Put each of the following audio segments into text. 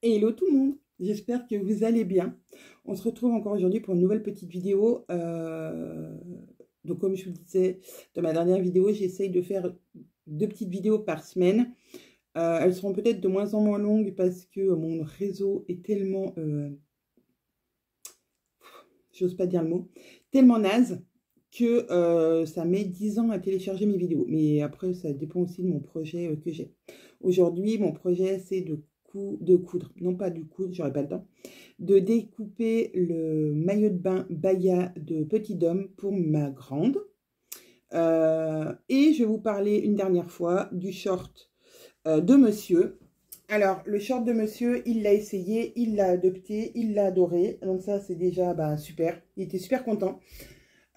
Hello tout le monde, j'espère que vous allez bien. On se retrouve encore aujourd'hui pour une nouvelle petite vidéo. Donc comme je vous le disais dans ma dernière vidéo, j'essaye de faire 2 petites vidéos par semaine. Elles seront peut-être de moins en moins longues parce que mon réseau est tellement, j'ose pas dire le mot, tellement naze que ça met 10 ans à télécharger mes vidéos. Mais après, ça dépend aussi de mon projet que j'ai. Aujourd'hui, mon projet, c'est de coudre, non pas du coudre, j'aurais pas le temps, de découper le maillot de bain Baya de Petit Dôme pour ma grande. Et je vais vous parler une dernière fois du short de monsieur. Alors, le short de monsieur, il l'a essayé, il l'a adopté, il l'a adoré. Donc ça, c'est déjà super. Il était super content.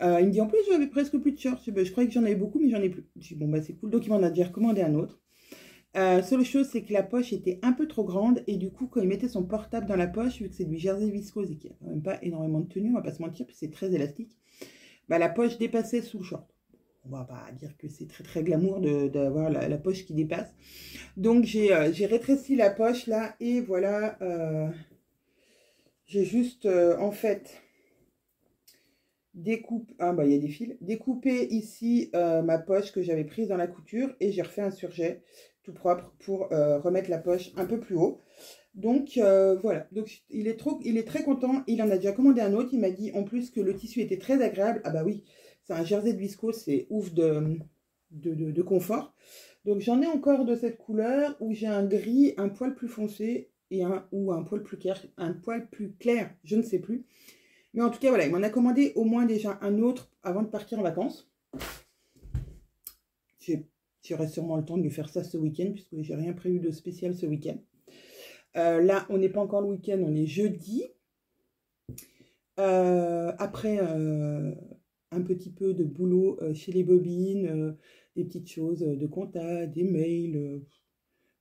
Il me dit, en plus, j'avais presque plus de shorts. Je croyais que j'en avais beaucoup, mais j'en ai plus. Je dis, bon, c'est cool. Donc, il m'en a déjà recommandé un autre. Seule chose, c'est que la poche était un peu trop grande. Et du coup, quand il mettait son portable dans la poche, vu que c'est du jersey viscose et qu'il n'y a quand même pas énormément de tenue, on va pas se mentir, puis c'est très élastique, la poche dépassait sous le short. On va pas dire que c'est très très glamour d'avoir la poche qui dépasse. Donc, j'ai rétréci la poche là. Et voilà, j'ai juste, en fait... découpe, il y a des fils, découper ici ma poche que j'avais prise dans la couture et j'ai refait un surjet tout propre pour remettre la poche un peu plus haut. Donc voilà, donc il est très content, il en a déjà commandé un autre, il m'a dit en plus que le tissu était très agréable. Ah bah oui, c'est un jersey de viscose, c'est ouf de confort. Donc j'en ai encore de cette couleur où j'ai un gris un poil plus foncé et un poil plus clair, je ne sais plus. Mais en tout cas, voilà, il m'en a commandé au moins déjà un autre avant de partir en vacances. J'aurai sûrement le temps de lui faire ça ce week-end, puisque j'ai rien prévu de spécial ce week-end. Là, on n'est pas encore le week-end, on est jeudi. Après un petit peu de boulot chez les bobines, des petites choses de compta, des mails,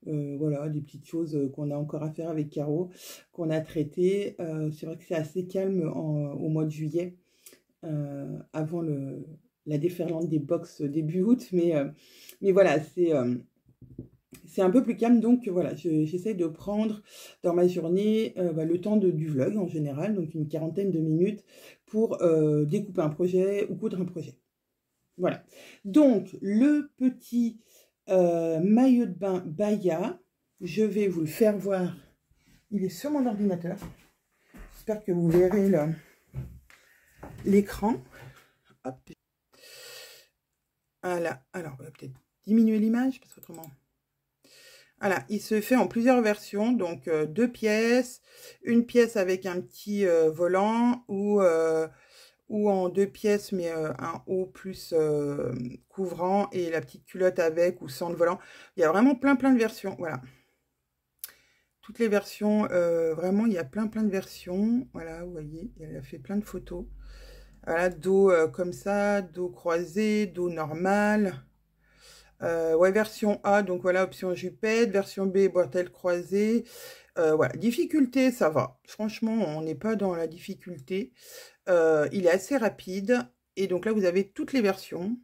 voilà, des petites choses qu'on a encore à faire avec Caro, qu'on a traitées. C'est vrai que c'est assez calme au mois de juillet, avant la déferlante des box début août, mais voilà, c'est un peu plus calme, donc voilà, j'essaie de prendre dans ma journée le temps du vlog en général, donc une quarantaine de minutes pour découper un projet ou coudre un projet. Voilà, donc le petit maillot de bain Baya, je vais vous le faire voir, il est sur mon ordinateur, j'espère que vous verrez l'écran. Hop. Voilà, alors on va peut-être diminuer l'image parce qu'autrement... Voilà, il se fait en plusieurs versions, donc 2 pièces, une pièce avec un petit volant ou en 2 pièces mais un haut plus couvrant et la petite culotte avec ou sans le volant. Il y a vraiment plein de versions, voilà. Toutes les versions, vraiment il y a plein de versions, voilà, vous voyez, elle a fait plein de photos. Voilà, dos comme ça, dos croisé, dos normal. Ouais, version A, donc voilà, option jupette, version B, bretelle croisée. Voilà, difficulté, ça va. Franchement, on n'est pas dans la difficulté. Il est assez rapide. Et donc là, vous avez toutes les versions.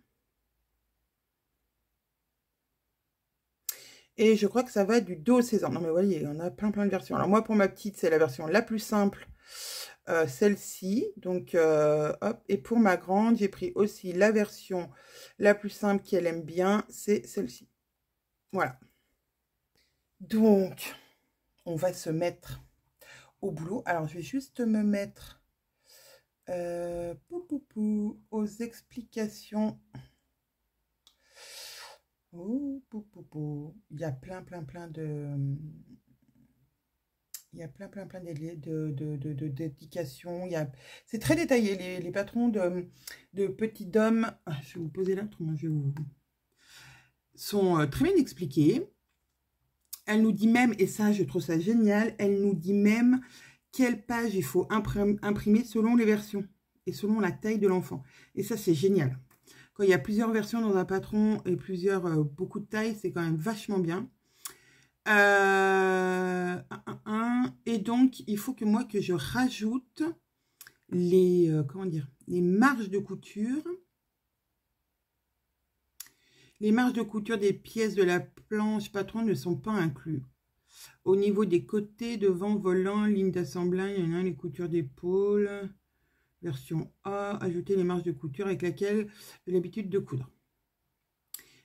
Et je crois que ça va du 2 au 16 ans. Non, mais vous voyez, il y en a plein de versions. Alors moi, pour ma petite, c'est la version la plus simple. Celle-ci, donc hop, et pour ma grande, j'ai pris aussi la version la plus simple qu'elle aime bien, c'est celle-ci. Voilà. Donc, on va se mettre au boulot. Alors, je vais juste me mettre aux explications. Il y a plein de... Il y a plein de dédications. C'est très détaillé. Les patrons de Petit Dôme, je vais vous poser là, autrement je vais vous... sont très bien expliqués. Elle nous dit même, et ça je trouve ça génial, elle nous dit même quelle page il faut imprimer selon les versions et selon la taille de l'enfant. Et ça c'est génial. Quand il y a plusieurs versions dans un patron et beaucoup de tailles, c'est quand même vachement bien. Et donc, il faut que je rajoute les, les marges de couture. Les marges de couture des pièces de la planche patron ne sont pas inclus. Au niveau des côtés, devant, volant, ligne d'assemblage, il y en a les coutures d'épaule. Version A, ajouter les marges de couture avec laquelle j'ai l'habitude de coudre.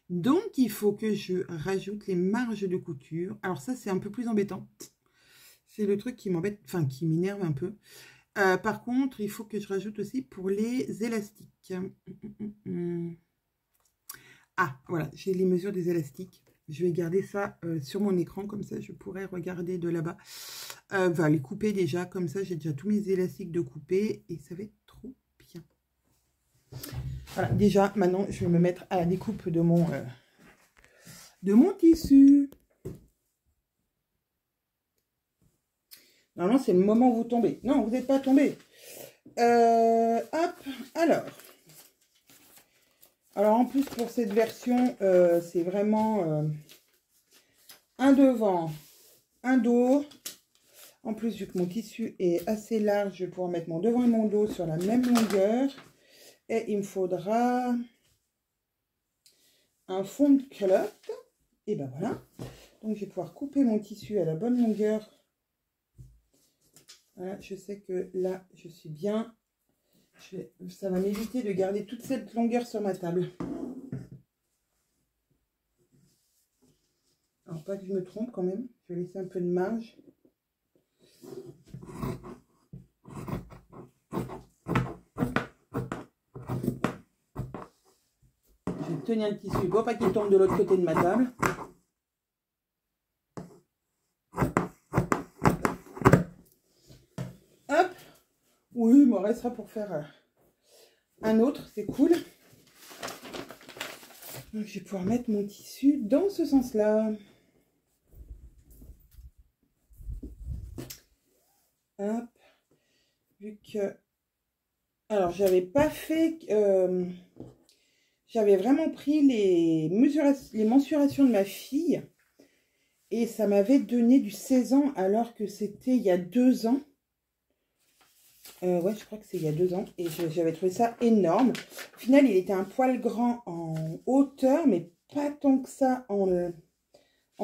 Donc, il faut que je rajoute les marges de couture. Alors ça, c'est un peu plus embêtant. C'est le truc qui m'embête, enfin qui m'énerve un peu. Par contre, il faut que je rajoute aussi pour les élastiques. Ah, voilà, j'ai les mesures des élastiques. Je vais garder ça sur mon écran, comme ça je pourrais regarder de là-bas. Enfin, les couper déjà, comme ça j'ai déjà tous mes élastiques de couper et ça va être trop bien. Voilà, déjà, maintenant je vais me mettre à la découpe de mon tissu. Normalement, c'est le moment où vous tombez. Non, vous n'êtes pas tombé. Hop, alors en plus pour cette version, c'est vraiment un devant, un dos. En plus, vu que mon tissu est assez large, je vais pouvoir mettre mon devant et mon dos sur la même longueur. Et il me faudra un fond de culotte. Et ben voilà. Donc je vais pouvoir couper mon tissu à la bonne longueur. Voilà, je sais que là, je suis bien. Ça va m'éviter de garder toute cette longueur sur ma table. Alors, pas que je me trompe quand même. Je vais laisser un peu de marge. Je vais tenir le tissu pour pas qu'il tombe de l'autre côté de ma table. Hop. Oui, il me restera pour faire un autre. C'est cool. Donc, je vais pouvoir mettre mon tissu dans ce sens-là. Hop. Vu que... Alors, j'avais pas fait... J'avais vraiment pris les mensurations de ma fille. Et ça m'avait donné du 16 ans alors que c'était il y a 2 ans. Ouais, je crois que c'est il y a 2 ans. Et j'avais trouvé ça énorme. Au final, il était un poil grand en hauteur, mais pas tant que ça en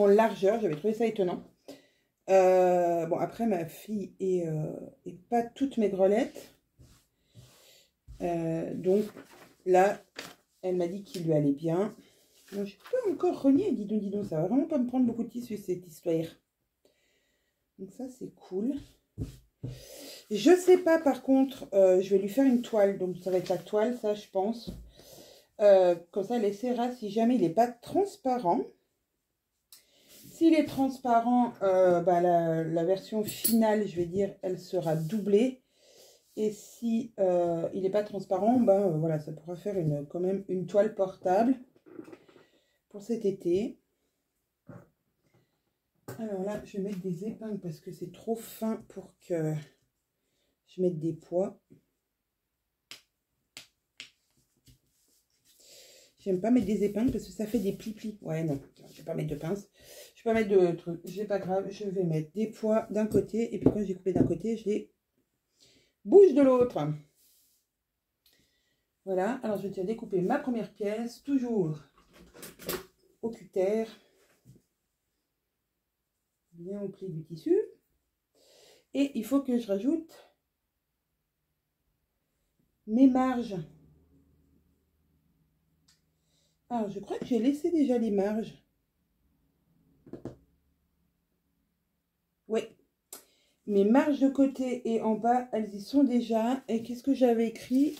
largeur. J'avais trouvé ça étonnant. Bon, après, ma fille est pas toute maigrelette. Donc, là, elle m'a dit qu'il lui allait bien. Je suis pas encore renier, dis donc, ça va vraiment pas me prendre beaucoup de tissu, cette histoire. Donc ça, c'est cool. Je sais pas, par contre, je vais lui faire une toile. Donc, ça va être la toile, ça, je pense. Comme ça, elle essaiera si jamais il n'est pas transparent. S'il est transparent, bah, la version finale, je vais dire, elle sera doublée. Et si il n'est pas transparent, ben voilà, ça pourra faire quand même une toile portable pour cet été. Alors là, je vais mettre des épingles parce que c'est trop fin pour que je mette des poids. J'aime pas mettre des épingles parce que ça fait des plis-plis. Ouais, non, je vais pas mettre de pince. Je vais pas mettre de trucs. C'est pas grave, je vais mettre des poids d'un côté. Et puis quand j'ai coupé d'un côté, je les bouge de l'autre. Voilà, alors je vais déjà découper ma première pièce, toujours au cutter, bien au pli du tissu. Et il faut que je rajoute mes marges. Alors, je crois que j'ai laissé déjà les marges. Oui. Mes marges de côté et en bas, elles y sont déjà. Et qu'est-ce que j'avais écrit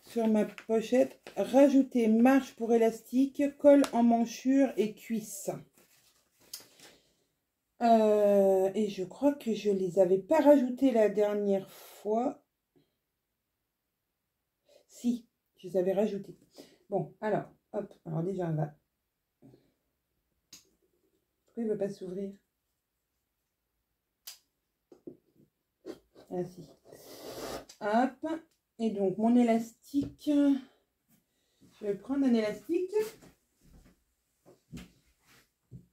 sur ma pochette? Rajouter marge pour élastique, col en manchure et cuisse. Et je crois que je les avais pas rajoutées la dernière fois. Si, je les avais rajoutées. Bon, alors, hop. Alors déjà, on va... Pourquoi il ne veut pas s'ouvrir? Ah si. Hop. Et donc, mon élastique... Je vais prendre un élastique.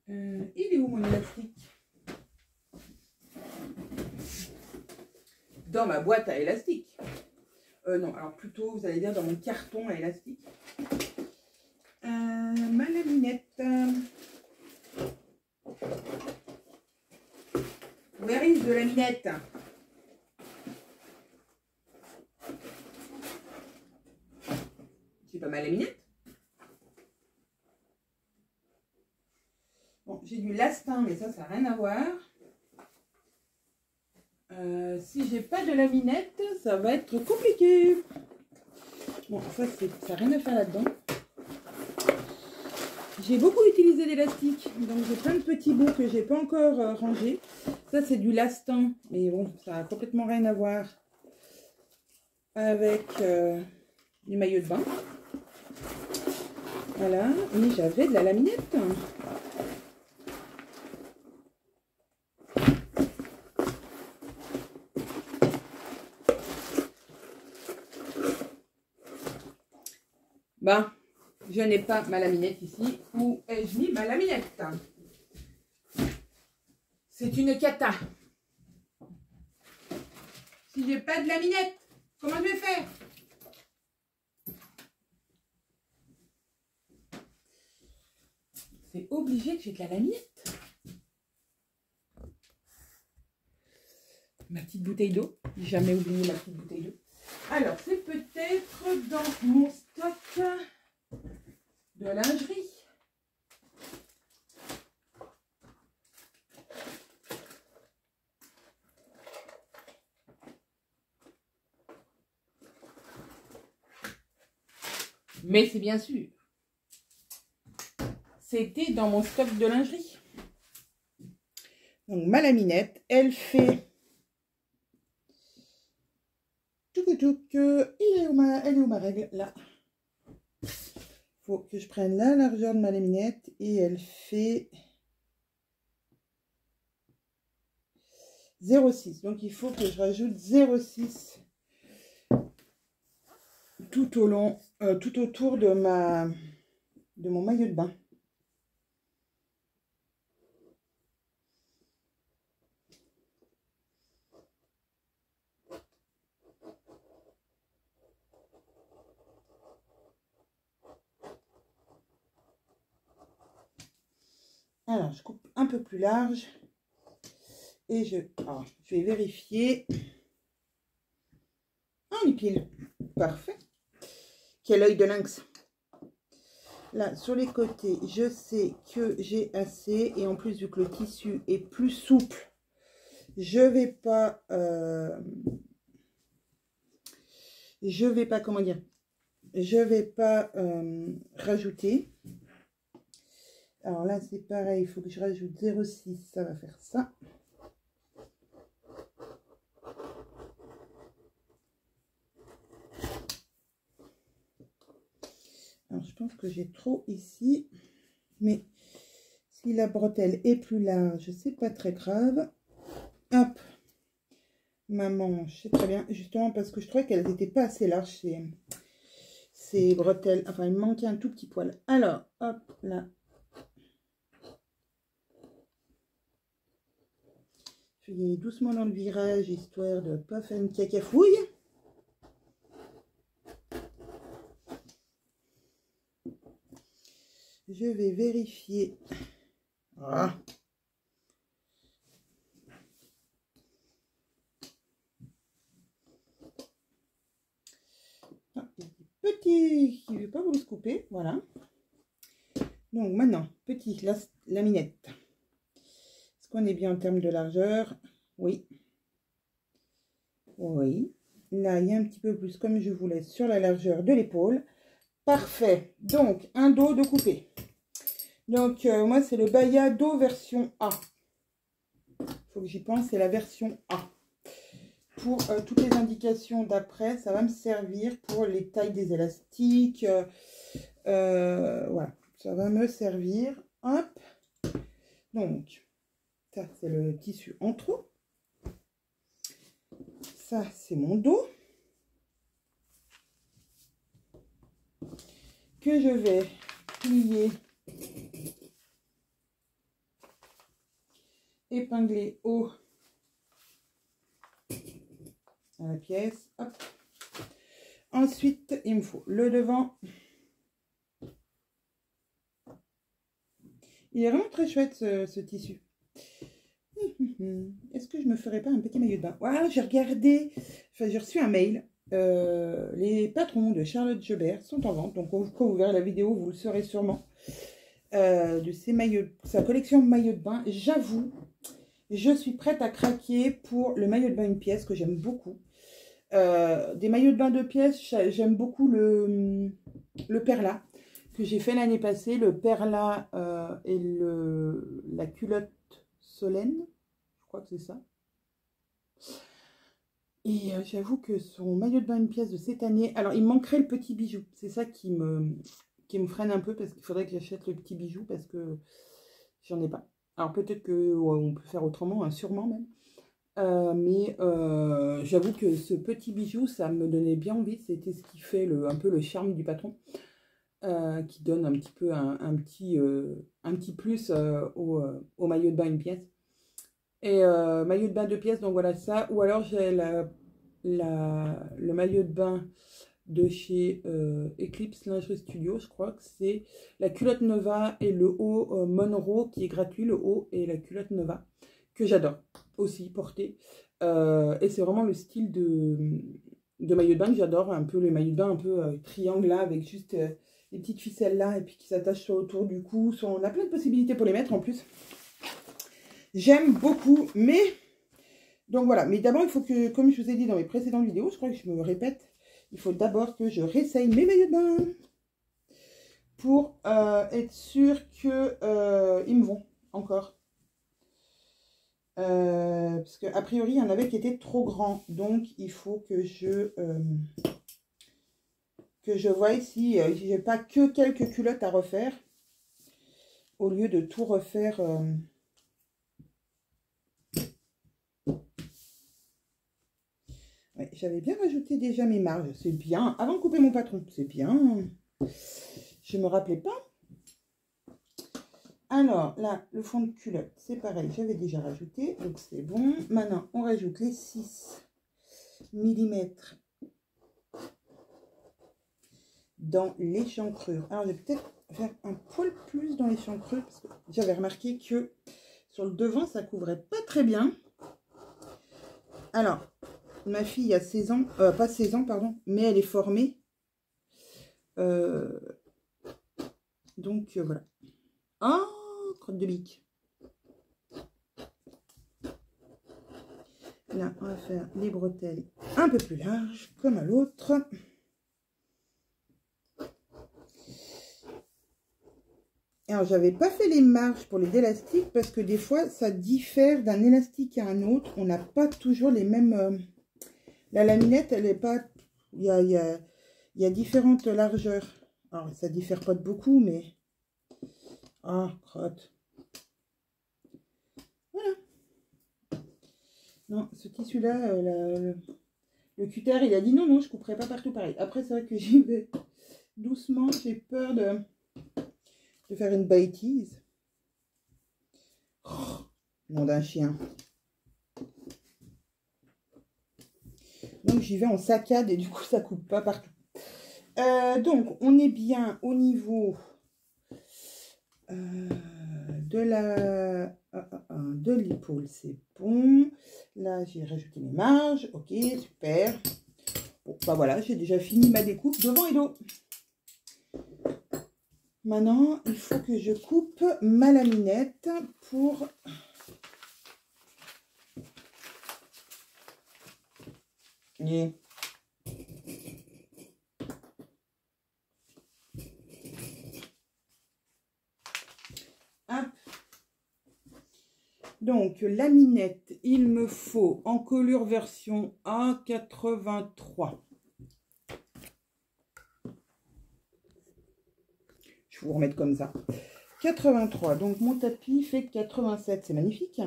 Il est où mon élastique? Dans ma boîte à élastique. Non, alors plutôt, vous allez dire dans mon carton à élastique. Ma laminette. Where is de la minette? C'est pas mal la minette. Bon, j'ai du lastin, mais ça n'a rien à voir. Si j'ai pas de la minette, ça va être compliqué. Bon, ça n'a rien à faire là-dedans. J'ai beaucoup utilisé l'élastique, donc j'ai plein de petits bouts que j'ai pas encore rangés. Ça, c'est du lastin, mais bon, ça a complètement rien à voir avec du maillot de bain. Voilà, et j'avais de la laminette. Ben, je n'ai pas ma laminette ici. Où ai-je mis ma laminette? C'est une cata. Si j'ai pas de laminette, comment je vais faire? C'est obligé que j'ai de la laminette. Ma petite bouteille d'eau. J'ai jamais oublié ma petite bouteille d'eau. Alors, c'est peut-être dans mon stock de lingerie. Mais c'est bien sûr. C'était dans mon stock de lingerie. Donc, ma laminette, elle fait... Elle est où ma règle? Là. Il faut que je prenne la largeur de ma laminette et elle fait 0,6. Donc il faut que je rajoute 0,6 tout au long, tout autour de mon maillot de bain. Alors, je coupe un peu plus large et je vais vérifier. Ah, on est pile. Parfait. Quel œil de lynx. Là, sur les côtés, je sais que j'ai assez. Et en plus, vu que le tissu est plus souple, je vais pas, comment dire, je vais pas rajouter. Alors là, c'est pareil, il faut que je rajoute 0,6, ça va faire ça. Alors, je pense que j'ai trop ici, mais si la bretelle est plus large, c'est pas très grave. Hop, ma manche, c'est très bien, justement parce que je trouvais qu'elles n'étaient pas assez larges, ces bretelles. Enfin, il me manquait un tout petit poil. Alors, hop, là. Je vais doucement dans le virage, histoire de ne pas faire une cacafouille. Je vais vérifier. Ah. Ah, petit qui ne veut pas vous se couper, voilà. Donc maintenant, petit, la minette. Est-ce qu'on est bien en termes de largeur? Oui. Oui. Là, il y a un petit peu plus comme je voulais sur la largeur de l'épaule. Parfait. Donc, un dos de coupé. Donc, moi, c'est le Baya dos version A. Il faut que j'y pense, c'est la version A. Pour toutes les indications d'après, ça va me servir pour les tailles des élastiques. Voilà, ça va me servir. Hop. Donc, ça, c'est le tissu en trop. Ça, c'est mon dos. Que je vais plier, épingler haut à la pièce. Hop. Ensuite, il me faut le devant Il est vraiment très chouette ce tissu. Est-ce que je me ferais pas un petit maillot de bain? Voilà, j'ai regardé, enfin j'ai reçu un mail. Les patrons de Charlotte Jobert sont en vente. Donc quand vous verrez la vidéo, vous le saurez sûrement. De ses maillots, sa collection de maillots de bain. J'avoue, je suis prête à craquer pour le maillot de bain une pièce que j'aime beaucoup. Des maillots de bain de pièces, j'aime beaucoup le perla que j'ai fait l'année passée. Le perla et la culotte Solène, je crois que c'est ça. Et j'avoue que son maillot de bain une pièce de cette année, alors il me manquerait le petit bijou. C'est ça qui me freine un peu parce qu'il faudrait que j'achète le petit bijou parce que j'en ai pas. Alors peut-être qu'on peut faire autrement, hein, sûrement même. Mais j'avoue que ce petit bijou, ça me donnait bien envie. C'était ce qui fait un peu le charme du patron. Qui donne un petit peu un petit plus au maillot de bain une pièce. Et maillot de bain deux pièces, donc voilà ça. Ou alors j'ai le maillot de bain de chez Eclipse Lingerie Studio. Je crois que c'est la culotte Nova et le haut Monroe qui est gratuit. Le haut et la culotte Nova que j'adore aussi porter. Et c'est vraiment le style de maillot de bain que j'adore. Un peu les maillots de bain un peu triangle là avec juste les petites ficelles là et puis qui s'attachent autour du cou. On a plein de possibilités pour les mettre en plus. J'aime beaucoup, mais... Donc voilà, mais d'abord il faut que, comme je vous ai dit dans mes précédentes vidéos, je crois que je me répète, il faut d'abord que je réessaye mes maillots de bain pour être sûr que ils me vont encore. Parce qu'a priori, il y en avait qui étaient trop grands, donc il faut que je voie si j'ai pas que quelques culottes à refaire, au lieu de tout refaire... Ouais, j'avais bien rajouté déjà mes marges, c'est bien. Avant de couper mon patron, c'est bien. Je me rappelais pas. Alors, là, le fond de culotte, c'est pareil, j'avais déjà rajouté, donc c'est bon. Maintenant, on rajoute les 6 mm dans l'échancrure. Alors, je vais peut-être faire un poil plus dans l'échancrure, parce que j'avais remarqué que sur le devant, ça couvrait pas très bien. Alors, ma fille a 16 ans, pas 16 ans, pardon, mais elle est formée. Donc, voilà. Oh, crotte de bique. Là, on va faire les bretelles un peu plus larges, comme à l'autre. Alors, j'avais pas fait les marges pour les élastiques parce que des fois, ça diffère d'un élastique à un autre. On n'a pas toujours les mêmes... La laminette, elle est pas... Il y a différentes largeurs. Alors, ça diffère pas de beaucoup, mais... Ah, crotte. Voilà. Non, ce tissu-là, le cutter, il a dit non, non, je couperai pas partout pareil. Après, c'est vrai que j'y vais doucement. J'ai peur de faire une bêtise. Oh, nom d'un chien. Donc, j'y vais en saccade et du coup, ça coupe pas partout. Donc, on est bien au niveau de l'épaule, c'est bon. Là, j'ai rajouté mes marges. Ok, super. Bon, bah voilà, j'ai déjà fini ma découpe devant et dos. Maintenant, il faut que je coupe ma laminette pour... Yeah. Hop. Donc, laminette, il me faut en colure version A83. Je vais vous remettre comme ça. 83. Donc, mon tapis fait 87. C'est magnifique.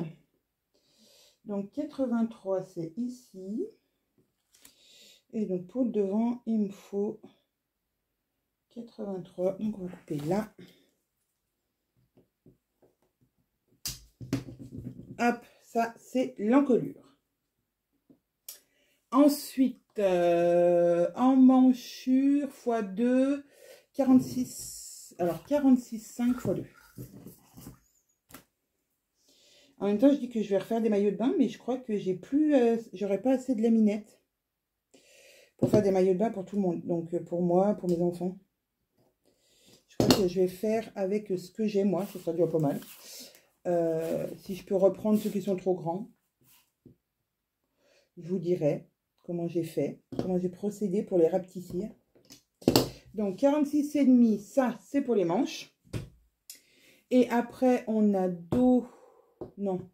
Donc, 83, c'est ici. Et donc, pour le devant, il me faut 83. Donc, on va couper là. Hop, ça, c'est l'encolure. Ensuite, en manchure x2, 46. Alors, 46,5 x 2. En même temps, je dis que je vais refaire des maillots de bain, mais je crois que j'ai plus, j'aurais pas assez de laminette pour faire des maillots de bain pour tout le monde. Donc pour moi, pour mes enfants. Je crois que je vais faire avec ce que j'ai, moi. Ce sera déjà pas mal. Si je peux reprendre ceux qui sont trop grands, je vous dirai comment j'ai fait, comment j'ai procédé pour les rapetissir. Donc 46,5, ça c'est pour les manches. Et après on a dos, non,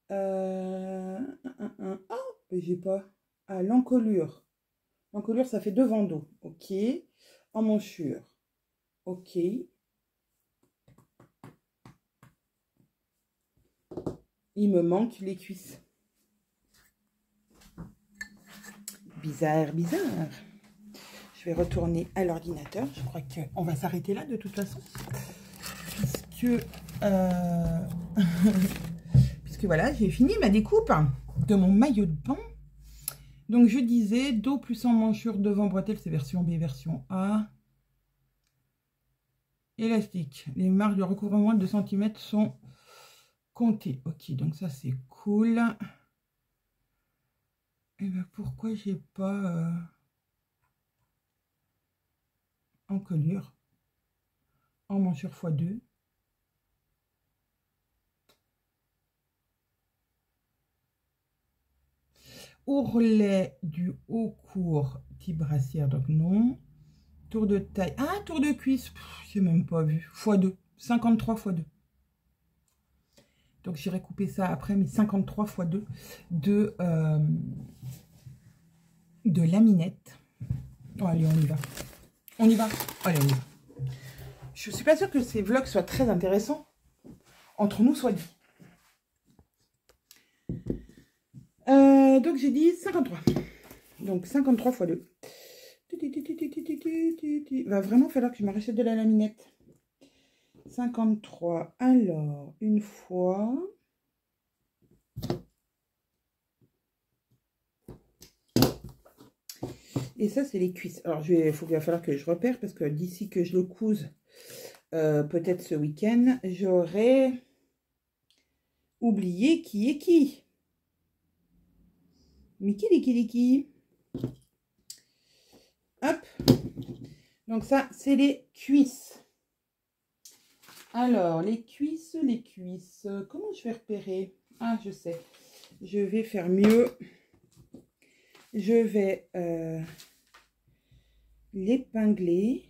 ah, mais j'ai pas, ah, l'encolure. L'encolure ça fait devant dos, ok. En manchure, ok. Il me manque les cuisses. Bizarre, bizarre. Je vais retourner à l'ordinateur. Je crois qu'on va s'arrêter là de toute façon. Puisque, puisque voilà, j'ai fini ma découpe de mon maillot de bain. Donc je disais, dos plus en manchure devant bretelle, c'est version B, version A. Élastique. Les marges de recouvrement de 2 cm sont comptées. Ok, donc ça c'est cool. Et ben pourquoi j'ai pas encolure en manchure x2? Ourlet du haut court type brassière, donc non. Tour de taille, ah tour de cuisse, j'ai même pas vu, x2, 53 x2. Donc j'irai couper ça après, mais 53 x2 de laminette. Oh, allez, on y va. On y va. Allez, on y va. Je suis pas sûre que ces vlogs soient très intéressants. Entre nous, soit dit. Donc j'ai dit 53. Donc 53 x 2. Il va vraiment falloir que je me rachète de la laminette. 53. Alors, une fois. Et ça, c'est les cuisses. Alors, il va falloir que je repère parce que d'ici que je le couse, peut-être ce week-end, j'aurais oublié qui est qui. Mais qui? Hop. Donc ça, c'est les cuisses. Alors, les cuisses. Comment je vais repérer? Ah, je sais. Je vais faire mieux. Je vais l'épingler.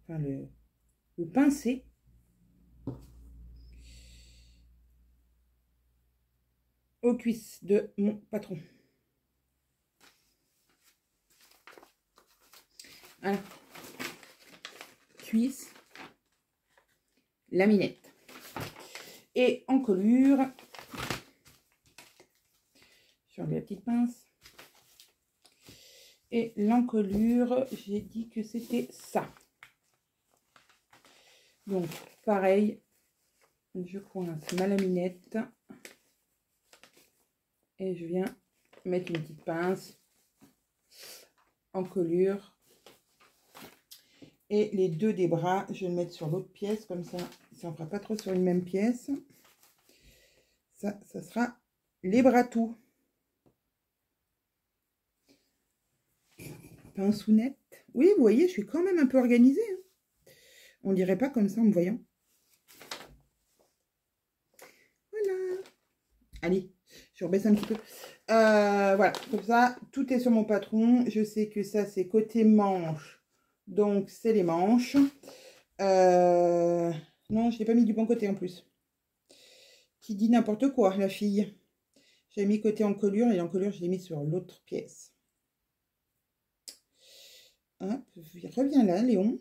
Enfin, le pincer. Aux cuisses de mon patron. Voilà. Cuisse, laminette. Et encolure. Sur la petite pince. Et l'encolure, j'ai dit que c'était ça. Donc, pareil, je coince ma laminette. Et je viens mettre une petite pince, encolure. Et les deux des bras, je vais le mettre sur l'autre pièce, comme ça ne fera pas trop sur une même pièce. Ça sera les bras tout. Pinceounette. Oui, vous voyez, je suis quand même un peu organisée. Hein. On dirait pas comme ça en me voyant. Voilà. Allez, je rebaisse un petit peu. Voilà, comme ça, tout est sur mon patron. Je sais que ça, c'est côté manche. Donc, c'est les manches. Non, je l'ai pas mis du bon côté en plus. Qui dit n'importe quoi, la fille. J'ai mis côté encolure et l'encolure, je l'ai mis sur l'autre pièce. Hop, reviens là, Léon.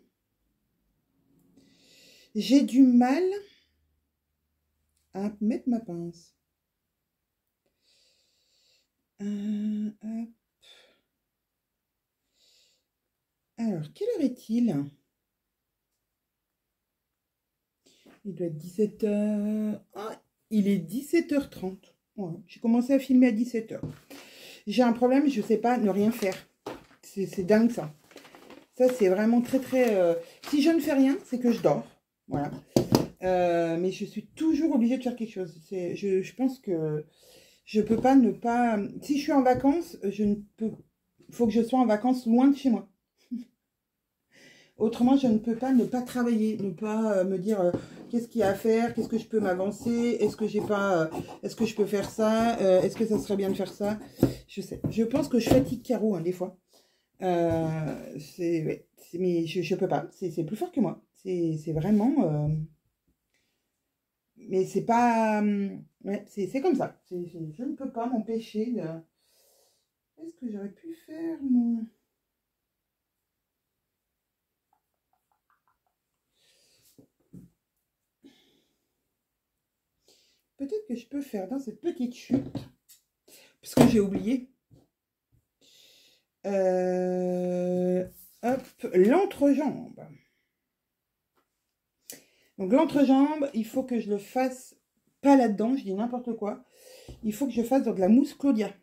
J'ai du mal à mettre ma pince. Hop. Alors, quelle heure est-il? Il doit être 17h. Ah, il est 17h30. Ouais, j'ai commencé à filmer à 17h. J'ai un problème, je ne sais pas ne rien faire. C'est dingue ça. Ça, c'est vraiment très, très... Si je ne fais rien, c'est que je dors. Voilà. Mais je suis toujours obligée de faire quelque chose. Je pense que je peux pas ne pas... Si je suis en vacances, je ne peux... Il faut que je sois en vacances loin de chez moi. Autrement, je ne peux pas ne pas travailler, ne pas me dire qu'est-ce qu'il y a à faire, qu'est-ce que je peux m'avancer, est-ce que j'ai pas, est-ce que je peux faire ça, est-ce que ça serait bien de faire ça. Je sais. Je pense que je fatigue Caro hein, des fois. Ouais, mais je peux pas. C'est plus fort que moi. C'est vraiment. Mais c'est pas. Ouais, c'est comme ça. Je ne peux pas m'empêcher de. Est-ce que j'aurais pu faire mon. Peut-être que je peux faire dans cette petite chute, parce que j'ai oublié. Hop, l'entrejambe. Donc l'entrejambe, il faut que je le fasse pas là-dedans, je dis n'importe quoi. Il faut que je fasse dans de la mousse Claudia.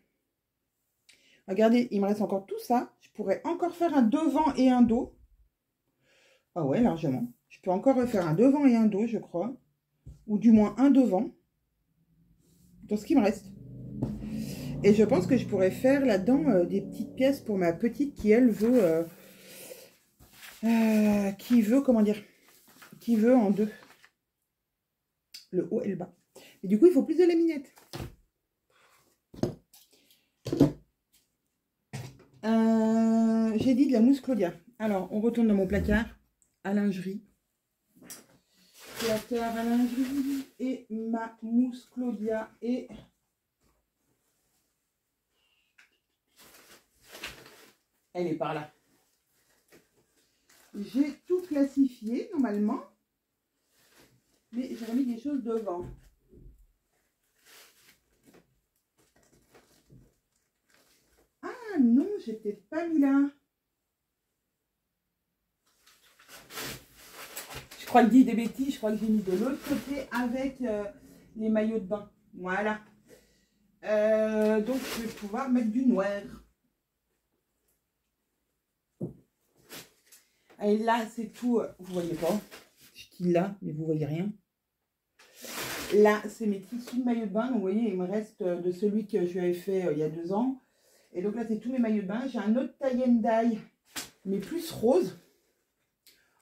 Regardez, il me reste encore tout ça. Je pourrais encore faire un devant et un dos. Ah ouais, largement. Je peux encore refaire un devant et un dos, je crois. Ou du moins un devant. Dans ce qui me reste. Et je pense que je pourrais faire là-dedans des petites pièces pour ma petite qui, elle, veut... qui veut, comment dire, qui veut en deux. Le haut et le bas. Et du coup, il faut plus de laminette. J'ai dit de la mousse Claudia. Alors, on retourne dans mon placard à lingerie. Placard à lingerie et ma mousse Claudia et... Elle est par là. J'ai tout classifié normalement. Mais j'ai remis des choses devant. Ah non, j'ai peut-être pas mis là. Je crois que je dis des bêtises. Je crois que j'ai mis de l'autre côté avec les maillots de bain. Voilà. Donc je vais pouvoir mettre du noir. Et là, c'est tout. Vous voyez pas. Je dis là, mais vous voyez rien. Là, c'est mes tissus de maillot de bain. Donc, vous voyez, il me reste de celui que je lui avais fait il y a 2 ans. Et donc là, c'est tous mes maillots de bain. J'ai un autre tie and dye, mais plus rose.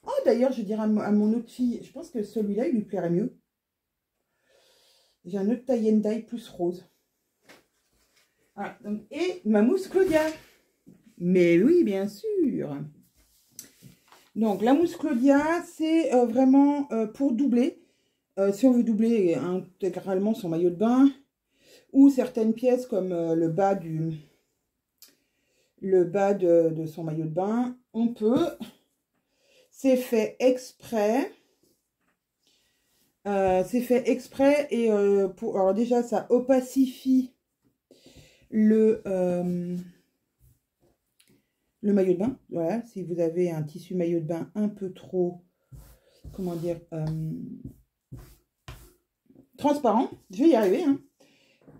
Oh, d'ailleurs, je dirais à mon autre fille, je pense que celui-là, il lui plairait mieux. J'ai un autre tie and dye plus rose. Voilà. Donc, et ma mousse Claudia. Mais oui, bien sûr. Donc, la mousse Claudia, c'est vraiment pour doubler. Si on veut doubler intégralement son maillot de bain, ou certaines pièces comme le bas de son maillot de bain, on peut. C'est fait exprès. C'est fait exprès et alors déjà ça opacifie le maillot de bain. Voilà, si vous avez un tissu maillot de bain un peu trop, comment dire, transparent, je vais y arriver, hein.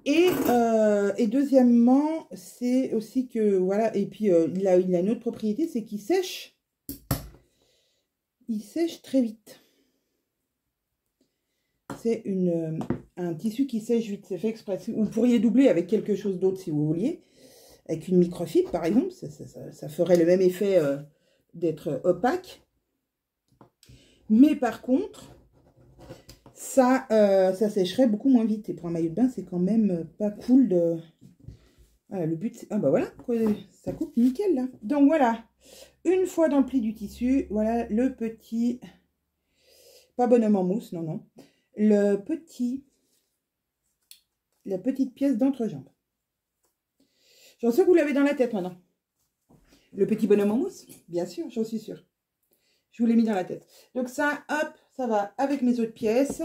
Et deuxièmement, c'est aussi que, voilà, et puis il a une autre propriété, c'est qu'il sèche. Il sèche très vite. C'est un tissu qui sèche vite, c'est fait exprès. Vous pourriez doubler avec quelque chose d'autre si vous vouliez. Avec une microfibre, par exemple, ça ferait le même effet d'être opaque. Mais par contre, ça sécherait beaucoup moins vite. Et pour un maillot de bain, c'est quand même pas cool de... Voilà, le but, c'est... Ah bah voilà, ça coupe nickel, là. Donc voilà, une fois dans le pli du tissu, voilà le petit... Pas bonhomme en mousse, non, non. La petite pièce d'entrejambe. J'en sais que vous l'avez dans la tête maintenant. Le petit bonhomme en mousse, bien sûr, j'en suis sûre. Je vous l'ai mis dans la tête. Donc ça, hop, ça va avec mes autres pièces.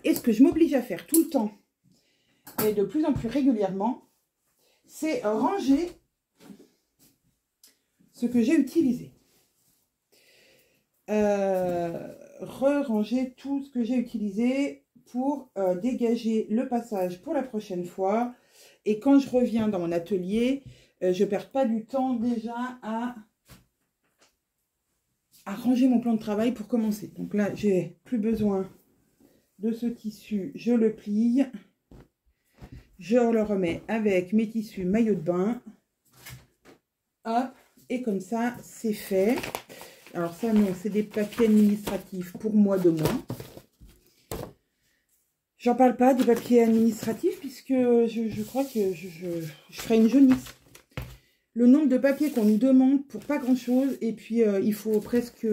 Et ce que je m'oblige à faire tout le temps, et de plus en plus régulièrement, c'est ranger ce que j'ai utilisé. Ranger tout ce que j'ai utilisé pour dégager le passage pour la prochaine fois. Et quand je reviens dans mon atelier, je ne perds pas du temps déjà à à ranger mon plan de travail pour commencer. Donc là, j'ai plus besoin de ce tissu. Je le plie. Je le remets avec mes tissus maillot de bain. Hop. Et comme ça, c'est fait. Alors ça, non, c'est des papiers administratifs pour moi de moi. J'en parle pas des papiers administratifs puisque je crois que je ferai une jaunisse. Le nombre de papiers qu'on nous demande pour pas grand chose. Et puis, il faut presque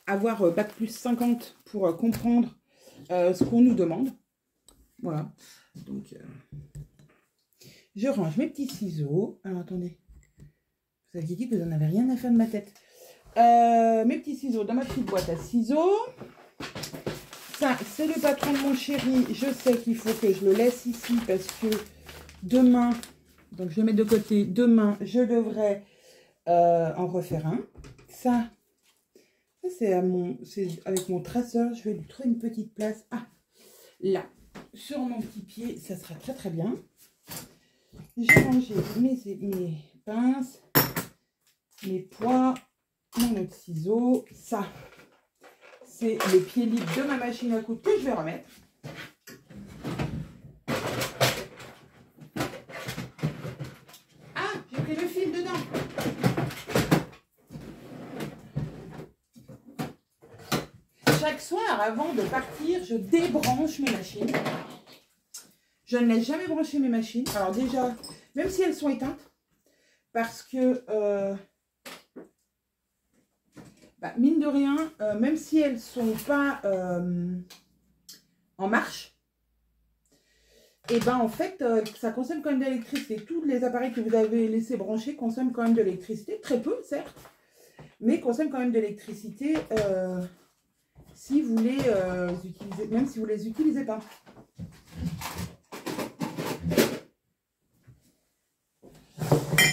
avoir bac plus 50 pour comprendre ce qu'on nous demande. Voilà. Donc, je range mes petits ciseaux. Alors, attendez. Vous aviez dit que vous n'en avez rien à faire de ma tête. Mes petits ciseaux dans ma petite boîte à ciseaux. Ça, c'est le patron de mon chéri. Je sais qu'il faut que je le laisse ici parce que demain, donc je le mets de côté. Demain, je devrais en refaire un. Ça c'est avec mon traceur. Je vais lui trouver une petite place. Ah, là, sur mon petit pied, ça sera très très bien. J'ai rangé mes pinces, mes poids, mon autre ciseau. Ça, c'est le pied libre de ma machine à coudre que je vais remettre. Ah, j'ai pris le fil dedans. Chaque soir, avant de partir, je débranche mes machines. Je ne laisse jamais brancher mes machines. Alors déjà, même si elles sont éteintes, parce que, mine de rien, même si elles ne sont pas en marche, et ben en fait, ça consomme quand même de l'électricité. Tous les appareils que vous avez laissés brancher consomment quand même de l'électricité. Très peu, certes, mais consomment quand même de l'électricité si vous les utilisez, même si vous ne les utilisez pas.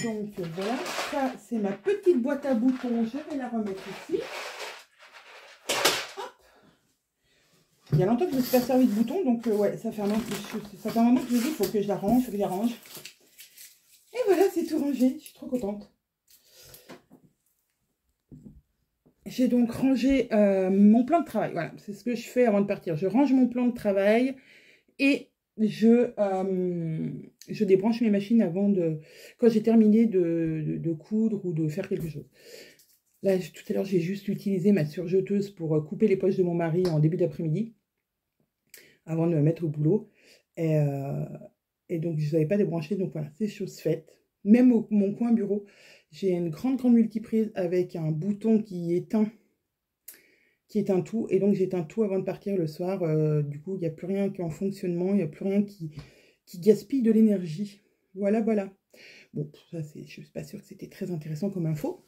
Donc voilà, ça c'est ma petite boîte à boutons, je vais la remettre ici. Hop. Il y a longtemps que je ne me suis pas servi de boutons, donc ouais, ça fait un moment que je dis, il faut que je la range, Et voilà, c'est tout rangé, je suis trop contente. J'ai donc rangé mon plan de travail, voilà, c'est ce que je fais avant de partir. Je range mon plan de travail et je débranche mes machines avant quand j'ai terminé de coudre ou de faire quelque chose. Là, tout à l'heure, j'ai juste utilisé ma surjeteuse pour couper les poches de mon mari en début d'après-midi, avant de me mettre au boulot. Et donc, je ne savais pas débrancher, donc voilà, c'est chose faite. Même mon coin bureau, j'ai une grande multiprise avec un bouton qui éteint tout. Et donc, j'éteins tout avant de partir le soir. Du coup, il n'y a plus rien qui est en fonctionnement. Il n'y a plus rien qui gaspille de l'énergie. Voilà, voilà. Bon, ça, je ne suis pas sûre que c'était très intéressant comme info.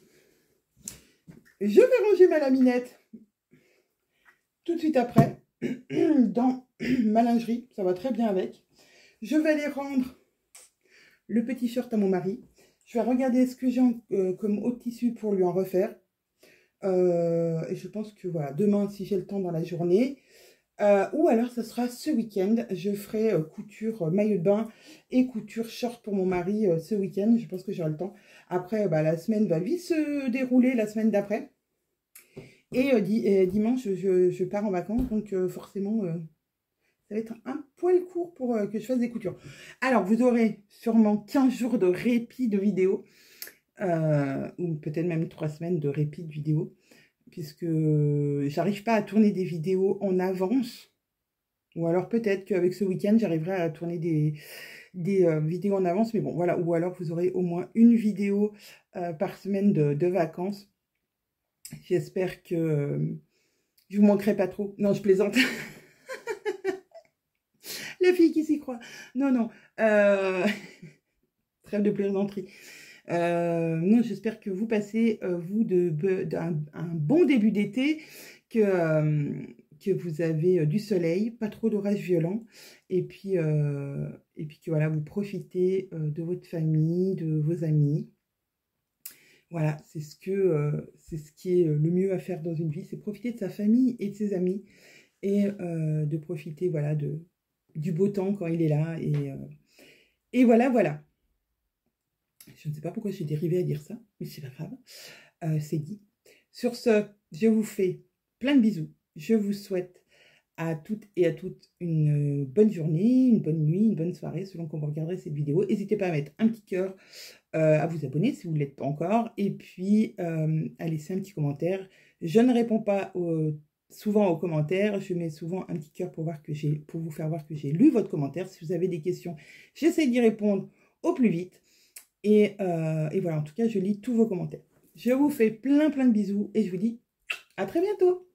Je vais ranger ma laminette tout de suite après dans ma lingerie. Ça va très bien avec. Je vais aller rendre le petit shirt à mon mari. Je vais regarder ce que j'ai comme haut tissu pour lui en refaire. Et je pense que voilà, demain, si j'ai le temps dans la journée, ou alors ça sera ce week-end, je ferai couture maillot de bain et couture short pour mon mari ce week-end. Je pense que j'aurai le temps. Après, la semaine va vite se dérouler la semaine d'après. Et dimanche, je pars en vacances, donc forcément, ça va être un poil court pour que je fasse des coutures. Alors, vous aurez sûrement 15 jours de répit de vidéos. Ou peut-être même 3 semaines de répit de vidéos, puisque j'arrive pas à tourner des vidéos en avance, ou alors peut-être qu'avec ce week-end j'arriverai à tourner des vidéos en avance, mais bon voilà, ou alors vous aurez au moins une vidéo par semaine de vacances. J'espère que je vous manquerai pas trop. Non, je plaisante. La fille qui s'y croit. Non, non. Trêve de plaisanterie. Non, j'espère que vous passez, vous, un bon début d'été, que vous avez du soleil, pas trop d'orages violents, et puis que voilà, vous profitez de votre famille, de vos amis. Voilà, c'est ce qui est le mieux à faire dans une vie, c'est profiter de sa famille et de ses amis, et de profiter, voilà, du beau temps quand il est là, et voilà, voilà. Je ne sais pas pourquoi j'ai dérivé à dire ça, mais c'est pas grave. C'est dit. Sur ce, je vous fais plein de bisous. Je vous souhaite à toutes et à toutes une bonne journée, une bonne nuit, une bonne soirée, selon quand vous regarderez cette vidéo. N'hésitez pas à mettre un petit cœur, à vous abonner si vous ne l'êtes pas encore, et puis à laisser un petit commentaire. Je ne réponds pas souvent aux commentaires, je mets souvent un petit cœur pour vous faire voir que j'ai lu votre commentaire. Si vous avez des questions, j'essaie d'y répondre au plus vite. Et voilà, en tout cas, je lis tous vos commentaires. Je vous fais plein de bisous et je vous dis à très bientôt.